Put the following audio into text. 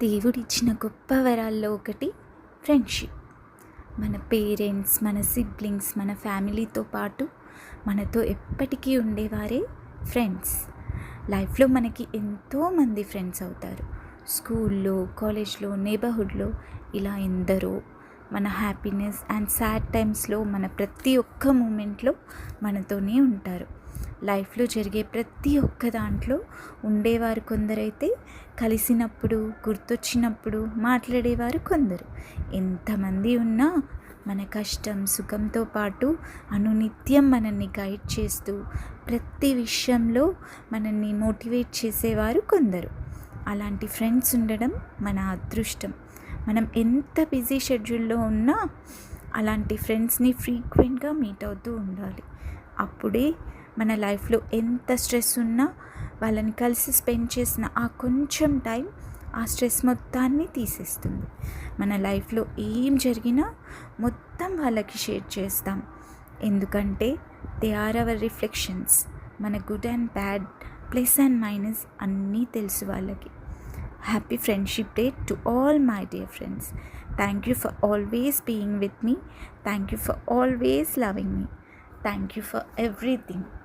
దేవుడిచ్చిన గొప్ప వరాల్లో ఒకటి ఫ్రెండ్షిప్. మన పేరెంట్స్, మన సిబ్లింగ్స్, మన ఫ్యామిలీతో పాటు మనతో ఎప్పటికీ ఉండేవారే ఫ్రెండ్స్. లైఫ్లో మనకి ఎంతోమంది ఫ్రెండ్స్ అవుతారు. స్కూల్లో, కాలేజ్లో, నేబర్హుడ్లో ఇలా ఎందరో. మన హ్యాపీనెస్ అండ్ సాడ్ టైమ్స్లో మన ప్రతి ఒక్క మూమెంట్లో మనతోనే ఉంటారు. లైఫ్లో జరిగే ప్రతి ఒక్క దాంట్లో ఉండేవారు కొందరైతే, కలిసినప్పుడు, గుర్తొచ్చినప్పుడు మాట్లాడేవారు కొందరు. ఎంతమంది ఉన్నా మన కష్టం సుఖంతో పాటు అనునిత్యం మనల్ని గైడ్ చేస్తూ ప్రతి విషయంలో మనల్ని మోటివేట్ చేసేవారు కొందరు. అలాంటి ఫ్రెండ్స్ ఉండడం మన అదృష్టం. మనం ఎంత బిజీ షెడ్యూల్లో ఉన్నా అలాంటి ఫ్రెండ్స్ని ఫ్రీక్వెంట్గా మీట్ అవుతూ ఉండాలి. అప్పుడే మన లైఫ్లో ఎంత స్ట్రెస్ ఉన్నా వాళ్ళని కలిసి స్పెండ్ చేసిన ఆ కొంచెం టైం ఆ స్ట్రెస్ మొత్తాన్ని తీసేస్తుంది. మన లైఫ్లో ఏం జరిగినా మొత్తం వాళ్ళకి షేర్ చేస్తాం. ఎందుకంటే దే ఆర్ అవర్ రిఫ్లెక్షన్స్. మన good and bad, plus and minus అన్నీ తెలుసు వాళ్ళకి. Happy friendship day to all my dear friends. Thank you for always being with me. Thank you for always loving me. Thank you for everything.